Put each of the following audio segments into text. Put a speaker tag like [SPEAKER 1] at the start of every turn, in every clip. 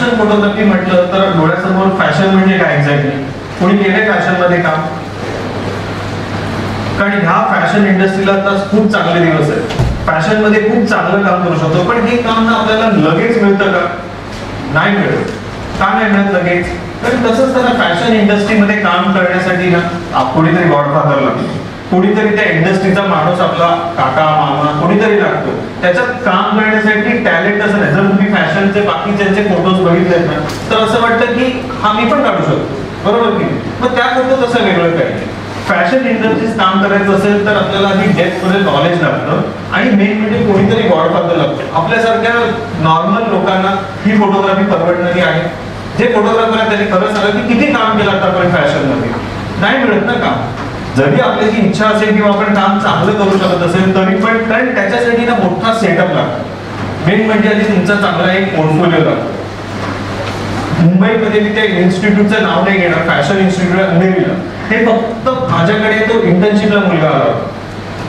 [SPEAKER 1] Fashion photography म्हटलं तर डोळ्यासमोर फॅशन म्हणजे काय एक्झॅक्टली, कोणी केलंय फॅशन मध्ये काम? कारण ह्या फॅशन इंडस्ट्रीला आता खूप चांगले दिवस आहेत, फॅशन मध्ये खूप चांगलं काम करू शकतो, पण हे काम ना आपल्याला लगेच मिळतं का? नाही मिळत. का नाही मिळत लगेच? कारण तसंच त्याला फॅशन इंडस्ट्रीमध्ये काम करण्यासाठी ना कोणीतरी गॉडफादर लागतो, कोणीतरी त्या इंडस्ट्रीचा माणूस, आपला काका मामा कोणीतरी लागतो. त्याच्यात काम करण्यासाठी टॅलेंट असं नाही. जर तुम्ही फॅशनचे बाकीच्यांचे फोटोज बघितलेत ना तर असं वाटतं की हा मी पण काढू शकतो, बरोबर की? मग त्या फोटो तसं वेगळं काही. फॅशन इंडस्ट्रीज काम करायचं असेल तर आपल्याला ही डेप्थ मध्ये नॉलेज लागतं आणि मेन म्हणजे कोणीतरी गॉडफादर लागतो. आपल्यासारख्या नॉर्मल लोकांना ही फोटोग्राफी परवडणारी आहे? जे फोटोग्राफर आहे त्यांनी खरं सांगा की किती काम केलं आतापर्यंत फॅशन मध्ये? नाही मिळत ना काम. जरी आपल्याची इच्छा असेल किंवा आपण काम चांगलं करू शकत असेल तरी पण, कारण त्याच्यासाठी ना मोठा सेटअप लागतो. मेन म्हणजे आधी तुमचा चांगला एक पोर्टफोलिओ लागतो. मुंबईमध्ये मी त्या इन्स्टिट्यूटचं नाव नाही घेणार, फॅशन इन्स्टिट्यूट अंधेरीला. हे फक्त माझ्याकडे तो इंटर्नशिपला मुलगा आला होता,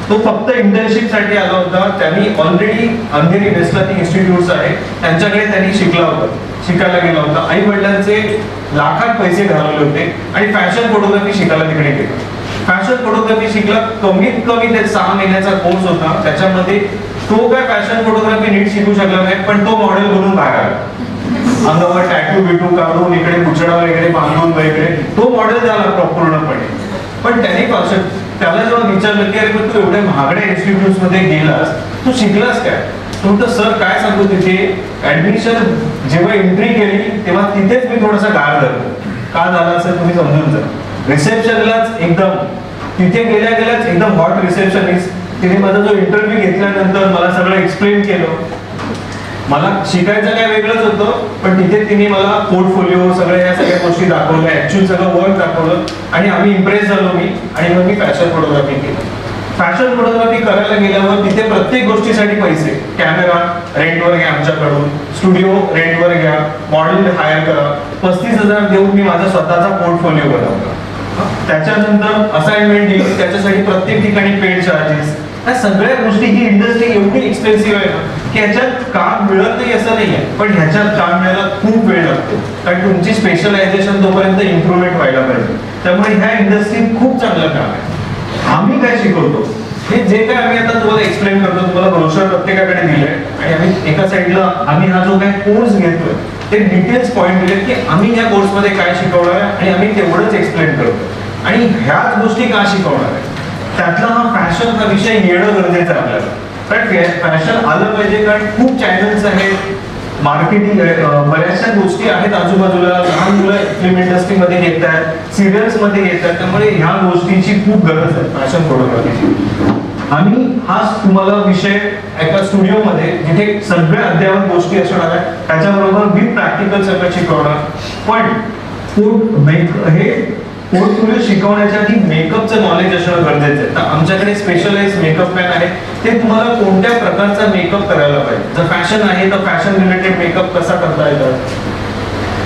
[SPEAKER 1] तो फक्त इंटर्नशिप साठी आला होता. त्यांनी ऑलरेडी अंधेरी वेस्टला ती इन्स्टिट्यूट्स आहे त्यांच्याकडे त्यांनी शिकला होता, शिकायला गेला होता. आई वडिलांचे लाखात पैसे घालवले होते आणि फॅशन फोटोग्राफी शिकायला तिकडे गेला. फॅशन फोटोग्राफी शिकला, कमीत कमी ते 6 महिन्याचा कोर्स होता. त्याच्यामध्ये तो काय फॅशन फोटोग्राफी नीट शिकू शकला नाही, पण तो मॉडेल बनून बाहेर आला. अंगावर टॅटू बिटू काढून इकडे पुचडा वगैरे बांधून वगैरे तो मॉडेल झाला पूर्णपणे. पण त्याने त्याला जेव्हा विचारलं की अरे पण तू एवढ्या महागड्या इन्स्टिट्यूट मध्ये गेलास, तू शिकलास काय? तो म्हणतो सर काय सांगू, तिथे ऍडमिशन जेव्हा एंट्री केली तेव्हा तिथेच मी थोडासा गाळ झालो. का झाला असेल तुम्ही समजून जा. रिसेप्शनलाच एकदम तिथे गेल्याच एकदम हॉट रिसेप्शनिस्ट, तिने माझा जो इंटरव्ह्यू घेतल्यानंतर मला सगळं एक्सप्लेन केलं. मला शिकायचं काय वेगळंच होतं, पण तिथे तिने मला पोर्टफोलिओ सगळ्या या सगळ्या गोष्टी दाखवल्या, ऍक्च्युअल सगळं वर्क दाखवलं आणि आम्ही इम्प्रेस झालो मी, आणि मग मी फॅशन फोटोग्राफी केलं. फॅशन फोटोग्राफी करायला गेल्यावर तिथे प्रत्येक गोष्टीसाठी पैसे, कॅमेरा रेंटवर घ्या आमच्याकडून, स्टुडिओ रेंटवर घ्या, मॉडेल हायर करा, 35,000 देऊन मी माझा स्वतःचा पोर्टफोलिओ बनवला. त्याच्यानंतर असाइनमेंट दिली, त्याच्यासाठी प्रत्येक ठिकाणी पेड चार्जेस. या सगळ्या गोष्टी, ही इंडस्ट्री एवढी एक्सपेन्सिव्ह आहे ना की ह्याच्यात काम मिळत नाही असं नाही आहे, पण ह्याच्यात काम मिळायला खूप वेळ लागतो. कारण तुमची स्पेशलायझेशन तोपर्यंत इम्प्रुव्हमेंट व्हायला पाहिजे. त्यामुळे ह्या इंडस्ट्रीत खूप चांगलं काम आहे. आम्ही काय शिकवतो हे जे काय आम्ही आता तुम्हाला एक्सप्लेन करतो, तुम्हाला ब्रोशर प्रत्येकाकडे दिलंय आणि आम्ही एका साईडला आम्ही हा जो काय कोर्स घेतोय ते डिटेल्स पॉइंट दिले की आम्ही या कोर्समध्ये काय शिकवणार आहे आणि आम्ही तेवढंच एक्सप्लेन करतो. आणि ह्याच गोष्टी का शिकवणार आहे, त्यातला हा फॅशन हा विषय येणं गरजेचं आहे आपल्याला. कारण फॅशन आलं पाहिजे, कारण खूप चॅनल्स आहेत, मार्केटिंग बऱ्याचशा गोष्टी आहेत आजूबाजूला. लहान मुलं फिल्म इंडस्ट्रीमध्ये येत आहेत, सिरियल्स मध्ये येत आहेत, त्यामुळे ह्या गोष्टीची खूप गरज आहे फॅशन फोटोग्राफीची. आम्ही हा तुम्हाला विषय एका स्टुडिओमध्ये जिथे सगळ्या अद्ययावत गोष्टी असणार आहेत त्याच्याबरोबर विथ प्रॅक्टिकल सगळं शिकवणार. पण हे पोर्टफोलिओ शिकवण्याच्या आधी मेकअपचं नॉलेज असणं गरजेचं आहे. तर आमच्याकडे स्पेशलाइज मेकअप मॅन आहे, ते तुम्हाला कोणत्या प्रकारचा मेकअप करायला पाहिजे. जर फॅशन आहे तर फॅशन रिलेटेड मेकअप कसा करता येतात,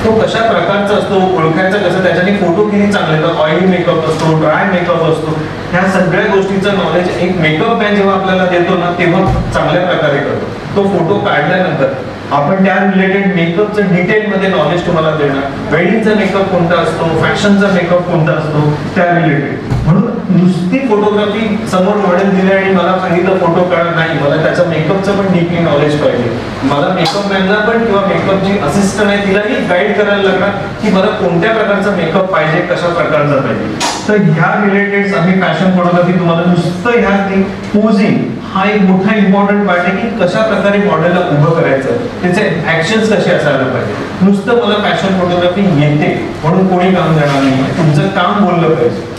[SPEAKER 1] तो कशा प्रकारचा असतो, ओळखायचं कसं, त्याच्याने फोटो किती चांगले येतात. ऑइली मेकअप असतो, ड्राय मेकअप असतो, ह्या सगळ्या गोष्टीचं नॉलेज एक मेकअप मॅन जेव्हा आपल्याला देतो ना तेव्हा चांगल्या प्रकारे करतो. तो फोटो काढल्यानंतर आपण त्या रिलेटेड मेकअपचं डिटेलमध्ये नॉलेज तुम्हाला देणार. वेडिंगचा मेकअप कोणता असतो, फॅशनचा मेकअप कोणता असतो, त्या रिलेटेड. म्हणून नुसती फोटोग्राफी समोर मॉडेल दिले आणि मला सांगितलं फोटो काढ नाही, मला त्याचं मेकअपचं पण डीपली नॉलेज पाहिजे. मला मेकअप मॅनला पण किंवा मेकअप जी असिस्टंट आहे तिलाही गाईड करायला लागणार की मला कोणत्या प्रकारचा मेकअप पाहिजे, कशा प्रकारचा पाहिजे. तर ह्या रिलेटेड आम्ही फॅशन फोटोग्राफी तुम्हाला नुसतं ह्या पोजिंग हा एक मोठा इम्पॉर्टंट पार्ट आहे की कशा प्रकारे मॉडेलला उभं करायचं, त्याचे ऍक्शन्स कसे असायला पाहिजे. नुसतं मला फॅशन फोटोग्राफी येते म्हणून कोणी काम देणार नाही, तुमचं काम बोललं पाहिजे.